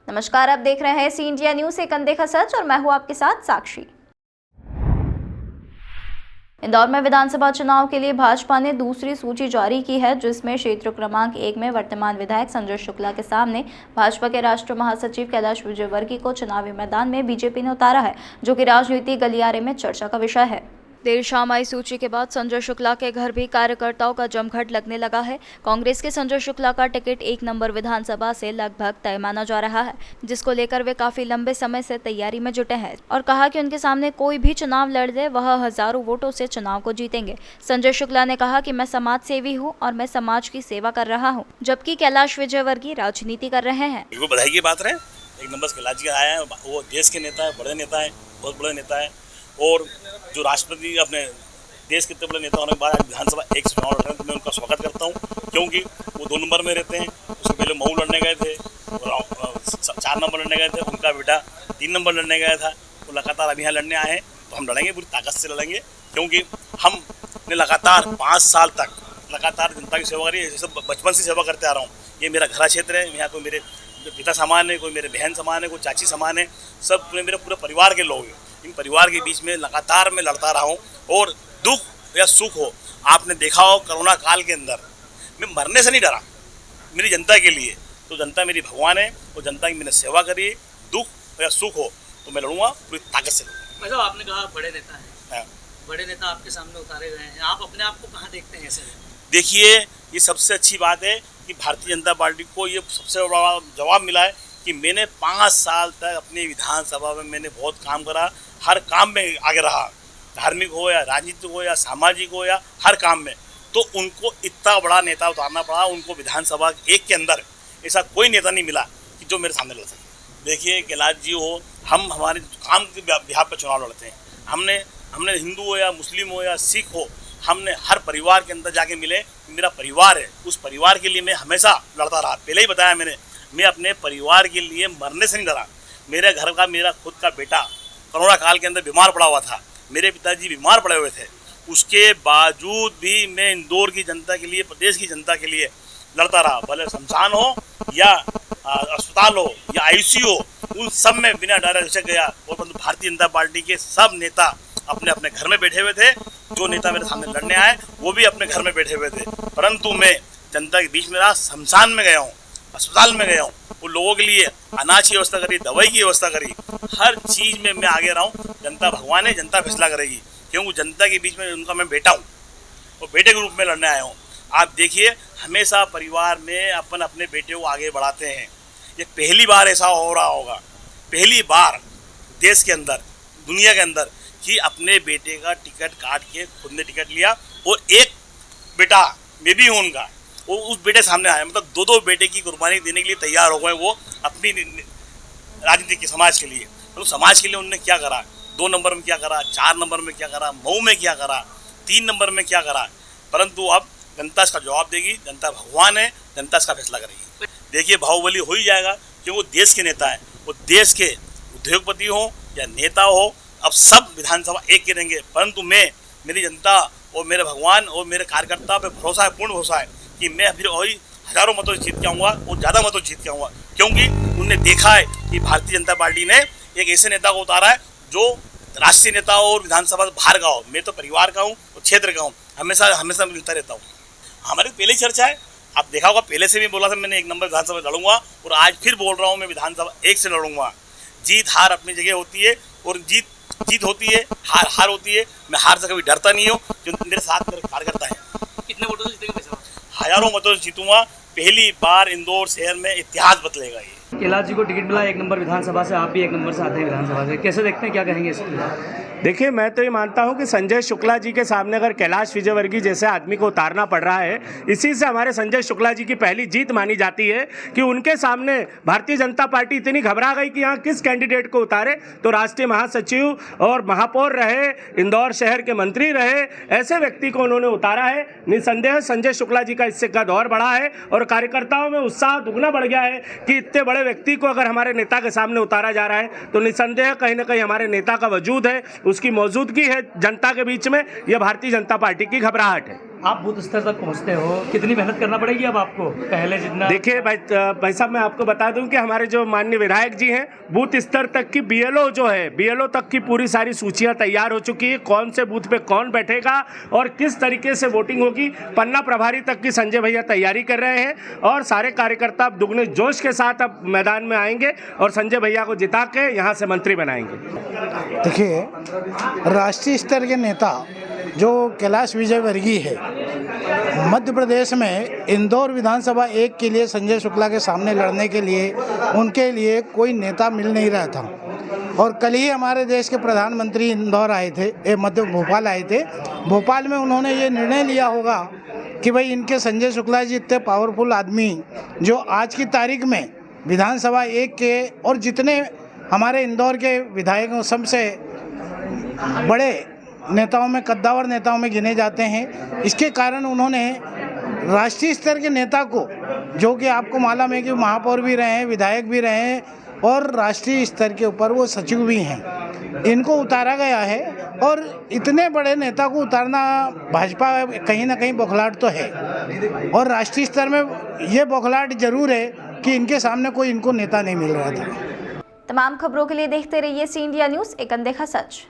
नमस्कार, आप देख रहे हैं सी इंडिया न्यूज, एक अनदेखा सच, और मैं हूं आपके साथ साक्षी। इंदौर में विधानसभा चुनाव के लिए भाजपा ने दूसरी सूची जारी की है, जिसमें क्षेत्र क्रमांक 1 में वर्तमान विधायक संजय शुक्ला के सामने भाजपा के राष्ट्रीय महासचिव कैलाश विजयवर्गीय को चुनावी मैदान में बीजेपी ने उतारा है, जो कि राजनीतिक गलियारे में चर्चा का विषय है। देर शाम आई सूची के बाद संजय शुक्ला के घर भी कार्यकर्ताओं का जमघट लगने लगा है। कांग्रेस के संजय शुक्ला का टिकट 1 नंबर विधानसभा से लगभग तय माना जा रहा है, जिसको लेकर वे काफी लंबे समय से तैयारी में जुटे हैं और कहा कि उनके सामने कोई भी चुनाव लड़ दे वह हजारों वोटों से चुनाव को जीतेंगे। संजय शुक्ला ने कहा कि मैं समाज सेवी हूँ और मैं समाज की सेवा कर रहा हूँ, जबकि कैलाश विजयवर्गीय राजनीति कर रहे हैं। बधाई की बात है, 1 नंबर कैलाश जी आया है, वो देश के नेता है, बड़े नेता है, बहुत बड़े नेता है। और जो राष्ट्रपति अपने देश के इतने बड़े नेता होने के बाद विधानसभा 1 से चुनाव लड़ रहे हैं, तो मैं उनका स्वागत करता हूं, क्योंकि वो 2 नंबर में रहते हैं। उससे पहले मऊ लड़ने गए थे, 4 नंबर लड़ने गए थे, उनका बेटा 3 नंबर लड़ने गया था। वो लगातार अभी यहाँ लड़ने आए हैं, तो हम लड़ेंगे, पूरी ताकत से लड़ेंगे, क्योंकि हमने लगातार 5 साल तक लगातार जनता की सेवा करी है। जैसे बचपन से सेवा करते आ रहा हूँ। ये मेरा घर क्षेत्र है, यहाँ कोई मेरे पिता समान है, कोई मेरे बहन समान है, कोई चाची समान है, सब मेरे पूरे परिवार के लोग हैं। इन परिवार के बीच में लगातार मैं लड़ता रहा हूँ, और दुख या सुख हो, आपने देखा हो कोरोना काल के अंदर मैं मरने से नहीं डरा, मेरी जनता के लिए। तो जनता मेरी भगवान है, और जनता की मैंने सेवा करी, दुख या सुख हो तो मैं लड़ूंगा, पूरी ताकत से लड़ूंगा। मतलब आपने कहा बड़े नेता हैं, हाँ। बड़े नेता आपके सामने उतारे गए हैं, आप अपने आप को कहाँ देखते हैं ऐसे? देखिए, ये सबसे अच्छी बात है कि भारतीय जनता पार्टी को ये सबसे बड़ा जवाब मिला है कि मैंने 5 साल तक अपनी विधानसभा में मैंने बहुत काम करा, हर काम में आगे रहा, धार्मिक हो या राजनीतिक हो या सामाजिक हो या हर काम में। तो उनको इतना बड़ा नेता उतारना पड़ा, उनको विधानसभा 1 के अंदर ऐसा कोई नेता नहीं मिला कि जो मेरे सामने लड़ सके। देखिए, कैलाश जी हो, हम हमारे काम के बिहाफ पर चुनाव लड़ते हैं। हमने हिंदू हो या मुस्लिम हो या सिख हो, हमने हर परिवार के अंदर जाके मिले, मेरा परिवार है, उस परिवार के लिए मैं हमेशा लड़ता रहा। पहले ही बताया मैंने, मैं अपने परिवार के लिए मरने से नहीं डरा। मेरे घर का मेरा खुद का बेटा कोरोना काल के अंदर बीमार पड़ा हुआ था, मेरे पिताजी बीमार पड़े हुए थे, उसके बावजूद भी मैं इंदौर की जनता के लिए, प्रदेश की जनता के लिए लड़ता रहा। भले शमशान हो या अस्पताल हो या ICU हो, उन सब में बिना डरे झिझक गया। और परंतु भारतीय जनता पार्टी के सब नेता अपने अपने घर में बैठे हुए थे। जो नेता मेरे सामने लड़ने आए वो भी अपने घर में बैठे हुए थे, परंतु मैं जनता के बीच में रहा, शमशान में गया हूँ, अस्पताल में गया हूँ, उन लोगों के लिए अनाज की व्यवस्था करी, दवाई की व्यवस्था करी, हर चीज़ में मैं आगे रहा हूँ। जनता भगवान है, जनता फैसला करेगी, क्योंकि जनता के बीच में उनका मैं बेटा हूँ और बेटे के रूप में लड़ने आया हूँ। आप देखिए, हमेशा परिवार में अपन अपने बेटे को आगे बढ़ाते हैं। ये पहली बार ऐसा हो रहा होगा, पहली बार देश के अंदर, दुनिया के अंदर, कि अपने बेटे का टिकट काट के खुद ने टिकट लिया, और एक बेटा मैं भी हूँ उनका, वो उस बेटे सामने आया। मतलब 2 बेटे की कुर्बानी देने के लिए तैयार हो गए वो अपनी राजनीति के समाज के लिए। तो समाज के लिए उन्होंने क्या करा, 2 नंबर में क्या करा, 4 नंबर में क्या करा, मऊ में क्या करा, 3 नंबर में क्या करा, परंतु अब जनता इसका जवाब देगी। जनता भगवान है, जनता इसका फैसला करेगी। देखिए, बाहुबली हो ही जाएगा, क्योंकि वो देश के नेता है, वो देश के उद्योगपति हो या नेता हो, अब सब विधानसभा 1 के रहेंगे। परंतु मैं, मेरी जनता और मेरे भगवान और मेरे कार्यकर्ता पे भरोसा है, पूर्ण भरोसा है कि मैं फिर वही हजारों मतों से जीत के आऊँगा और ज़्यादा मतों से जीत के आऊँगा, क्योंकि उन्होंने देखा है कि भारतीय जनता पार्टी ने एक ऐसे नेता को उतारा है जो राष्ट्रीय नेता हो और विधानसभा से बाहर का हो। मैं तो परिवार का हूँ और क्षेत्र का हूँ, हमेशा मिलता रहता हूँ। हमारी पहले चर्चा है, आप देखा होगा, पहले से भी बोला था मैंने 1 नंबर विधानसभा लड़ूंगा, और आज फिर बोल रहा हूँ मैं विधानसभा 1 से लड़ूंगा। जीत हार अपनी जगह होती है, और जीत होती है, हार होती है। मैं हार से कभी डरता नहीं हूँ, जो मेरे साथ मेरे कार्यकर्ता हैं। कितने वोटों से जीतेंगे भाई साहब? हजारों मतों से जीतूंगा। पहली बार इंदौर शहर में इतिहास बदलेगा। ये कैलाश जी को टिकट मिला 1 नंबर विधानसभा से, आप भी 1 नंबर से आते हैं विधानसभा से, कैसे देखते हैं, क्या कहेंगे इसके? देखिए, मैं तो ये मानता हूँ कि संजय शुक्ला जी के सामने अगर कैलाश विजयवर्गीय जैसे आदमी को उतारना पड़ रहा है, इसी से हमारे संजय शुक्ला जी की पहली जीत मानी जाती है कि उनके सामने भारतीय जनता पार्टी इतनी घबरा गई कि यहाँ किस कैंडिडेट को उतारे। तो राष्ट्रीय महासचिव और महापौर रहे, इंदौर शहर के मंत्री रहे, ऐसे व्यक्ति को उन्होंने उतारा है। निसंदेह संजय शुक्ला जी का इससे कद और बढ़ा है, और कार्यकर्ताओं में उत्साह दुगना बढ़ गया है कि इतने बड़े व्यक्ति को अगर हमारे नेता के सामने उतारा जा रहा है, तो निसंदेह कहीं ना कहीं हमारे नेता का वजूद है, उसकी मौजूदगी है जनता के बीच में, यह भारतीय जनता पार्टी की घबराहट है। आप बूथ स्तर तक पहुंचते हो, कितनी मेहनत करना पड़ेगी अब आपको पहले जितना? देखिए भाई साहब, मैं आपको बता दूं कि हमारे जो माननीय विधायक जी हैं, बूथ स्तर तक की बीएलओ जो है, बीएलओ तक की पूरी सारी सूचियां तैयार हो चुकी है। कौन से बूथ पे कौन बैठेगा और किस तरीके से वोटिंग होगी, पन्ना प्रभारी तक की संजय भैया तैयारी कर रहे हैं और सारे कार्यकर्ता अब दुगने जोश के साथ अब मैदान में आएंगे और संजय भैया को जिता के यहाँ से मंत्री बनाएंगे। देखिए, राष्ट्रीय स्तर के नेता जो कैलाश विजयवर्गीय है, मध्य प्रदेश में इंदौर विधानसभा 1 के लिए संजय शुक्ला के सामने लड़ने के लिए उनके लिए कोई नेता मिल नहीं रहा था। और कल ही हमारे देश के प्रधानमंत्री इंदौर आए थे, भोपाल आए थे। भोपाल में उन्होंने ये निर्णय लिया होगा कि भाई इनके संजय शुक्ला जी इतने पावरफुल आदमी जो आज की तारीख में विधानसभा 1 के और जितने हमारे इंदौर के विधायकों सबसे बड़े नेताओं में, कद्दावर नेताओं में गिने जाते हैं। इसके कारण उन्होंने राष्ट्रीय स्तर के नेता को, जो कि आपको मालूम है कि महापौर भी रहे हैं, विधायक भी रहे हैं और राष्ट्रीय स्तर के ऊपर वो सचिव भी हैं, इनको उतारा गया है। और इतने बड़े नेता को उतारना भाजपा कहीं ना कहीं बौखलाहट तो है, और राष्ट्रीय स्तर में ये बौखलाहट जरूर है कि इनके सामने कोई इनको नेता नहीं मिल रहा था। तमाम खबरों के लिए देखते रहिए सी इंडिया न्यूज़, एक अनदेखा सच।